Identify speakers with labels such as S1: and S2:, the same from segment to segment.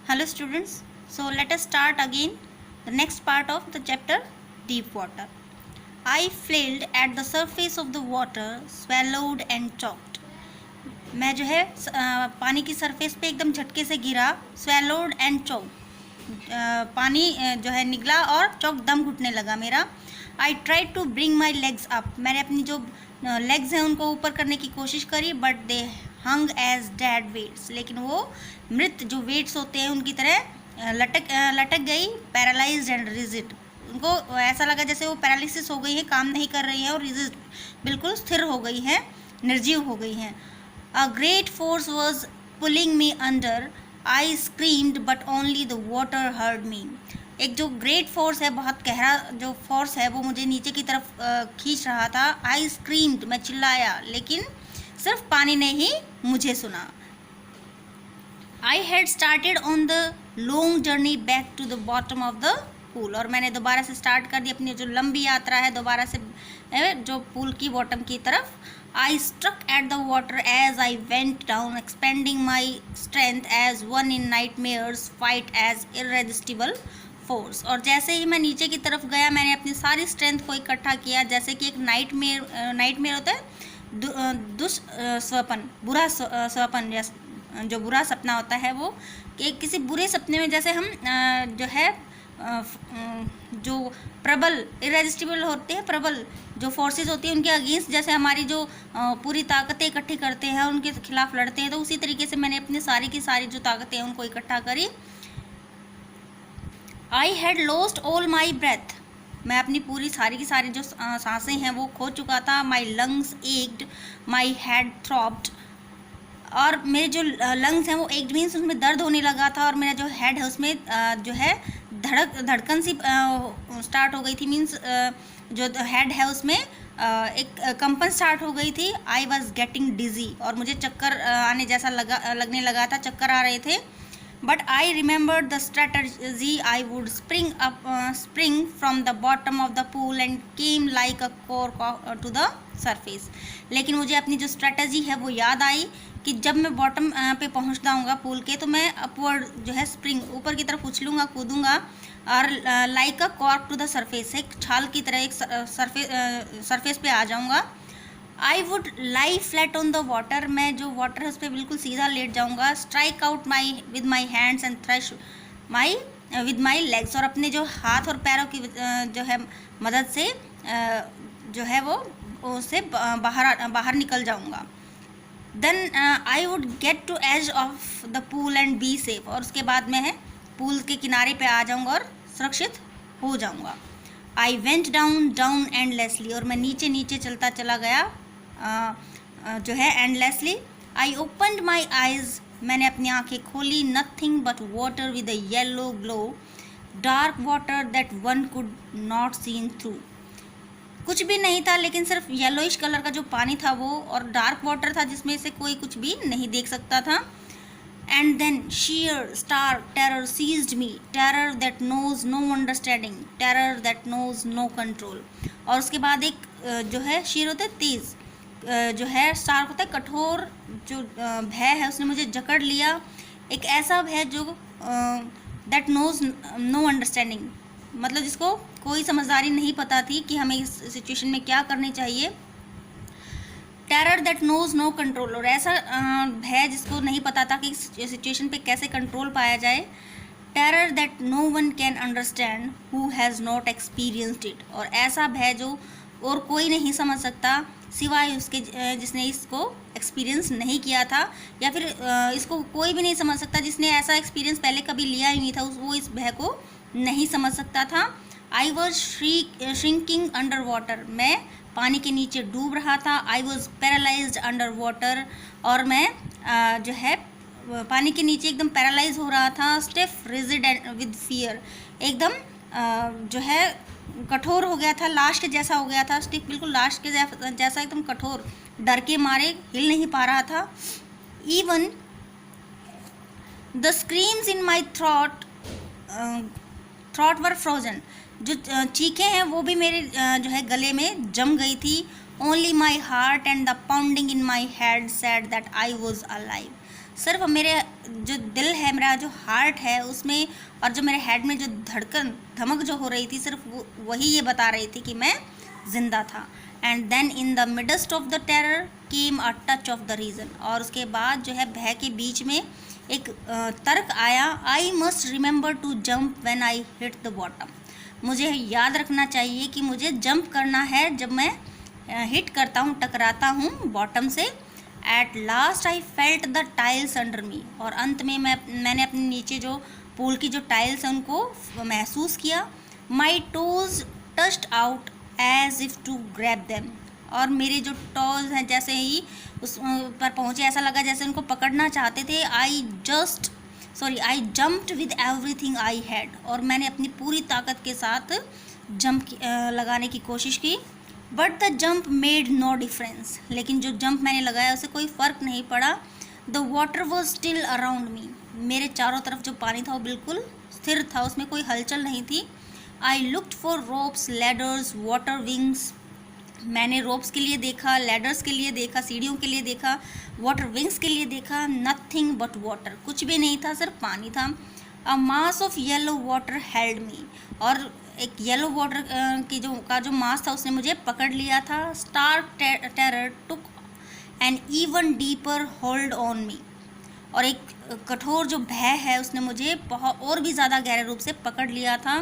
S1: Hello students, so let us start again the next part of the chapter deep water. I flailed at the surface of the water, swallowed and choked. मैं जो है पानी की surface पे एकदम झटके से गिरा, swallowed and choked. पानी जो है निकला और चौक दम घुटने लगा मेरा. I tried to bring my legs up. मैंने अपनी जो लेग्स हैं उनको ऊपर करने की कोशिश करी, but they hung as dead weights. लेकिन वो मृत जो वेट्स होते हैं उनकी तरह लटक गई, पैरालाइज्ड एंड रिजिड. उनको ऐसा लगा जैसे वो पैरालिसिस हो गई है, काम नहीं कर रही है, और रिजिड बिल्कुल स्थिर हो गई है, निर्जीव हो गई हैं. A great force was pulling me under. I screamed but only the water heard me. एक जो ग्रेट फोर्स है, बहुत गहरा जो फोर्स है, वो मुझे नीचे की तरफ खींच रहा था. आई स्क्रीम्ड, मैं चिल्लाया, लेकिन सिर्फ पानी ने ही मुझे सुना. I had started on the long journey back to the bottom of the pool. और मैंने दोबारा से स्टार्ट कर दी अपनी जो लंबी यात्रा है, दोबारा से जो पूल की बॉटम की तरफ. I struck at the water as I went down, expending my strength as one in nightmares fight as irresistible force. और जैसे ही मैं नीचे की तरफ गया, मैंने अपनी सारी स्ट्रेंथ को इकट्ठा किया, जैसे कि एक नाइटमेयर होता है, दुष्स्वप्न, बुरा स्वप्न, जो बुरा सपना होता है, वो कि किसी बुरे सपने में जैसे हम जो है जो प्रबल, इरेजिस्टिबल होते हैं, प्रबल जो फोर्सेस होती हैं उनके अगेंस्ट जैसे हमारी जो पूरी ताकतें इकट्ठी करते हैं, उनके खिलाफ लड़ते हैं, तो उसी तरीके से मैंने अपनी सारी की सारी जो ताकतें हैं उनको इकट्ठा करी. I had lost all my breath. मैं अपनी पूरी सारी की सारी जो सांसें हैं वो खो चुका था. My lungs ached, my head throbbed. और मेरे जो लंग्स हैं वो एक मीन्स उसमें दर्द होने लगा था, और मेरा जो हेड है उसमें जो है धड़कन सी स्टार्ट हो गई थी. मीन्स जो हेड है उसमें एक कंपन स्टार्ट हो गई थी. आई वॉज गेटिंग डिजी, और मुझे चक्कर आने जैसा लगने लगा था, चक्कर आ रहे थे. But I remember the strategy. I would spring from the bottom of the pool and came like a cork to the surface. लेकिन मुझे अपनी जो स्ट्रेटजी है वो याद आई कि जब मैं बॉटम पे पहुंच जाऊँगा पूल के, तो मैं अपवर्ड जो है स्प्रिंग, ऊपर की तरफ उछलूँगा, कूदूँगा, और like a cork to the surface, एक छाल की तरह एक सरफेस पे आ जाऊँगा. I would lie flat on the water. मैं जो वाटर है उस पर बिल्कुल सीधा लेट जाऊँगा. Strike out with my hands and thrust with my legs. और अपने जो हाथ और पैरों की जो है मदद से जो है वो उससे बाहर निकल जाऊँगा. Then I would get to edge of the pool and be safe. और उसके बाद मैं पूल के किनारे पे आ जाऊँगा और सुरक्षित हो जाऊँगा. I went down endlessly. और मैं नीचे चलता चला गया जो है endlessly. I opened my eyes. मैंने अपनी आंखें खोली. Nothing but water with a yellow glow, dark water that one could not seen through. कुछ भी नहीं था, लेकिन सिर्फ येलोइश कलर का जो पानी था वो, और डार्क वाटर था जिसमें से कोई कुछ भी नहीं देख सकता था. And then sheer stark terror seized me, terror that knows no understanding, terror that knows no control. और उसके बाद एक जो है शीर होता है तेज, जो है स्टार्क होता है कठोर, जो भय है उसने मुझे जकड़ लिया. एक ऐसा भय जो that knows no understanding, मतलब जिसको कोई समझदारी नहीं पता थी कि हमें इस सिचुएशन में क्या करनी चाहिए. Terror that knows no control. और ऐसा भय जिसको नहीं पता था कि सिचुएशन पे कैसे कंट्रोल पाया जाए. Terror that no one can understand who has not experienced it. और ऐसा भय जो और कोई नहीं समझ सकता सिवाय उसके जिसने इसको एक्सपीरियंस नहीं किया था, या फिर इसको कोई भी नहीं समझ सकता जिसने ऐसा एक्सपीरियंस पहले कभी लिया ही नहीं था, वो इस भय को नहीं समझ सकता था. I was shrinking under water. मैं पानी के नीचे डूब रहा था. I was paralysed under water. और मैं जो है पानी के नीचे एकदम पैरालाइज हो रहा था. Stiff rigid and with fear. एकदम जो है कठोर हो गया था, लाश के जैसा हो गया था. स्टिफ बिल्कुल लाश के जैसा एकदम कठोर, डर के मारे हिल नहीं पा रहा था. Even the screams in my throat were frozen. जो चीखें हैं वो भी मेरे जो है गले में जम गई थी. Only my heart and the pounding in my head said that I was alive. सिर्फ मेरे जो दिल है, मेरा जो हार्ट है उसमें और जो मेरे हेड में जो धड़कन धमक जो हो रही थी, सिर्फ वही ये बता रही थी कि मैं जिंदा था। And then in the midst of the terror came a touch of the reason, और उसके बाद जो है भय के बीच में एक तर्क आया, I must remember to jump when I hit the bottom. मुझे याद रखना चाहिए कि मुझे जंप करना है जब मैं हिट करता हूँ, टकराता हूँ बॉटम से। At last I felt the tiles under मी, और अंत में मैंने अपने नीचे जो पूल की जो टाइल्स हैं उनको महसूस किया। My toes touched out as if to grab them, और मेरे जो टोज हैं जैसे ही उस पर पहुँचे ऐसा लगा जैसे उनको पकड़ना चाहते थे। आई jumped with everything I had, और मैंने अपनी पूरी ताकत के साथ जंप लगाने की कोशिश की। But the jump made no difference, लेकिन जो जंप मैंने लगाया उसे कोई फ़र्क नहीं पड़ा। The water was still around me, मेरे चारों तरफ जो पानी था वो बिल्कुल स्थिर था, उसमें कोई हलचल नहीं थी। I looked for ropes, ladders, water wings, मैंने रोप्स के लिए देखा, लैडर्स के लिए देखा, सीढ़ियों के लिए देखा, वाटर विंग्स के लिए देखा। नथिंग बट वाटर, कुछ भी नहीं था, सिर्फ पानी था। A mass of yellow water held me, और एक येलो वाटर का जो मास था उसने मुझे पकड़ लिया था। Stark terror took an even deeper hold on me, और एक कठोर जो भय है उसने मुझे बहुत और भी ज़्यादा गहरे रूप से पकड़ लिया था।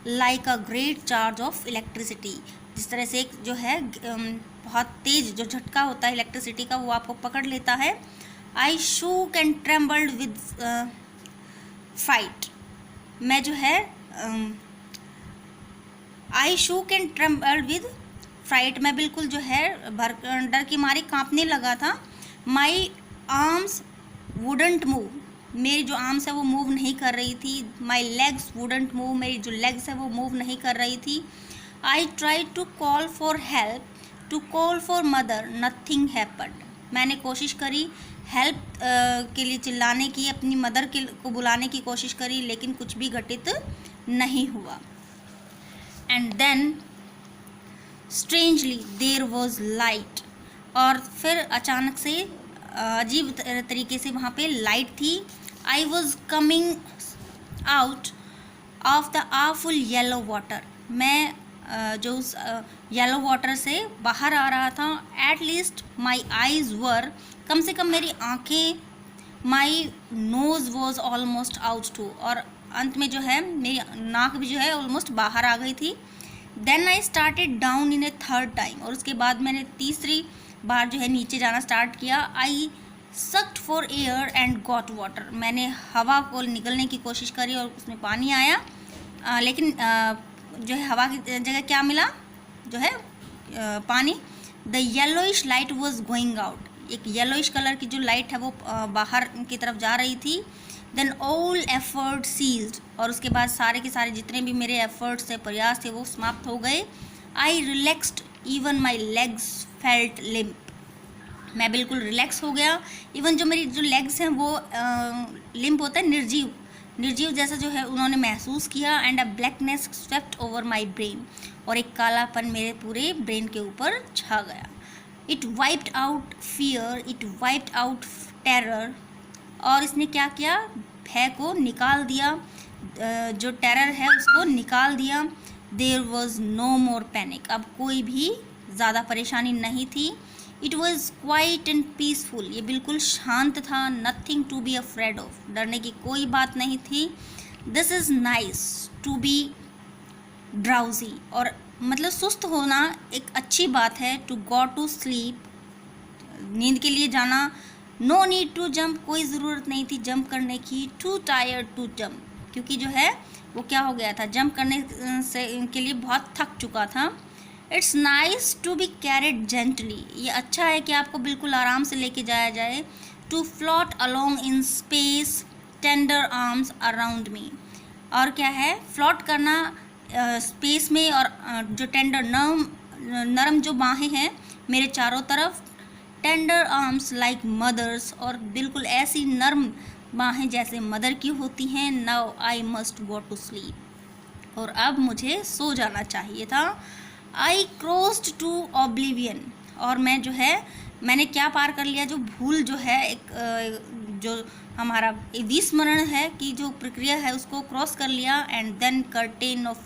S1: Like a great charge of electricity, जिस तरह से एक जो है बहुत तेज जो झटका होता है इलेक्ट्रिसिटी का वो आपको पकड़ लेता है। I shook and trembled with fight, मैं जो है I shook and trembled with fright, मैं बिल्कुल जो है डर की मारी कांपने लगा था। माई आर्म्स वुडंट मूव, मेरी जो आर्म्स है वो मूव नहीं कर रही थी। माई लेग्स वुडंट मूव, मेरी जो लेग्स है वो मूव नहीं कर रही थी। I try to call for help, to call for mother, nothing happened, मैंने कोशिश करी हेल्प के लिए चिल्लाने की, अपनी मदर को बुलाने की कोशिश करी, लेकिन कुछ भी घटित नहीं हुआ। And then strangely there was light, और फिर अचानक से अजीब तरीके से वहाँ पे लाइट थी। I was coming out of the awful yellow water, मैं जो उस येलो वाटर से बाहर आ रहा था। At least my eyes were, कम से कम मेरी आँखें, my nose was almost out too, और अंत में जो है मेरी नाक भी जो है ऑलमोस्ट बाहर आ गई थी। Then I started down in a third time, और उसके बाद मैंने तीसरी बार जो है नीचे जाना स्टार्ट किया। I sucked for air and got water, मैंने हवा को निकलने की कोशिश करी और उसमें पानी आया, लेकिन जो है हवा की जगह क्या मिला, जो है पानी। The yellowish light was going out, एक येलोइश कलर की जो लाइट है वो बाहर की तरफ जा रही थी। देन ऑल एफर्ट सीज्ड, और उसके बाद सारे के सारे जितने भी मेरे एफर्ट्स थे, प्रयास थे, वो समाप्त हो गए। I relaxed even my legs felt limp, मैं बिल्कुल रिलैक्स हो गया, इवन जो मेरी जो लेग्स हैं वो लिम्प होता है निर्जीव जैसा जो है उन्होंने महसूस किया। And a blackness swept over my brain, और एक कालापन मेरे पूरे ब्रेन के ऊपर छा गया। It wiped out fear, it wiped out terror, और इसने क्या किया, भय को निकाल दिया, जो टेरर है उसको निकाल दिया। There was no more panic, अब कोई भी ज़्यादा परेशानी नहीं थी। It was quiet and peaceful, ये बिल्कुल शांत था। Nothing to be afraid of, डरने की कोई बात नहीं थी। This is nice to be drowsy, और मतलब सुस्त होना एक अच्छी बात है। टू गो टू स्लीप, नींद के लिए जाना। नो नीड टू जंप, कोई ज़रूरत नहीं थी जंप करने की। टू टायर्ड टू जंप, क्योंकि जो है वो क्या हो गया था, जंप करने से के लिए बहुत थक चुका था। It's nice to be carried gently, ये अच्छा है कि आपको बिल्कुल आराम से लेके जाया जाए। To float along in space, tender arms around me, और क्या है, फ्लोट करना स्पेस में, और जो टेंडर नरम जो बाहें हैं मेरे चारों तरफ। टेंडर आर्म्स लाइक मदर्स, और बिल्कुल ऐसी नर्म बाहें जैसे मदर की होती हैं। Now I must go to sleep, और अब मुझे सो जाना चाहिए था। आई क्रॉस्ड टू ऑब्लिवियन, और मैं जो है मैंने क्या पार कर लिया, जो भूल जो है एक जो हमारा विस्मरण है कि जो प्रक्रिया है उसको क्रॉस कर लिया, and then curtain of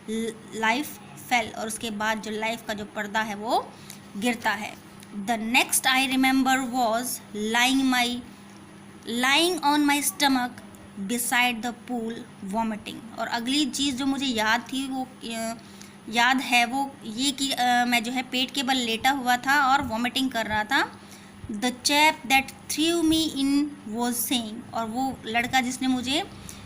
S1: life fell, और उसके बाद जो लाइफ का जो पर्दा है वो गिरता है। The next I remember was lying on my stomach beside the pool vomiting. और अगली चीज़ जो मुझे याद थी वो याद है वो ये कि मैं जो है पेट के बल लेटा हुआ था और वॉमिटिंग कर रहा था। The chap that through me in was saying, और वो लड़का जिसने मुझे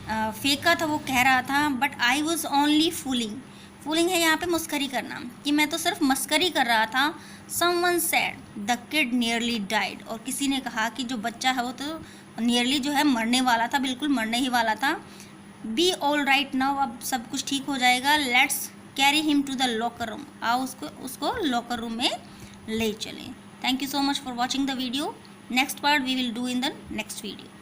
S1: फेंका था वो कह रहा था, but I was only fooling. Fooling है यहाँ पे मस्करी करना, कि मैं तो सिर्फ मस्करी कर रहा था। Someone said the kid nearly died, और किसी ने कहा कि जो बच्चा है वो तो नियरली जो है मरने वाला था, बिल्कुल मरने ही वाला था। बी ऑल राइट नाउ, अब सब कुछ ठीक हो जाएगा। Let's carry him to the locker room, आओ उसको लॉकर रूम में ले चलें। Thank you so much for watching the video. Next part we will do in the next video.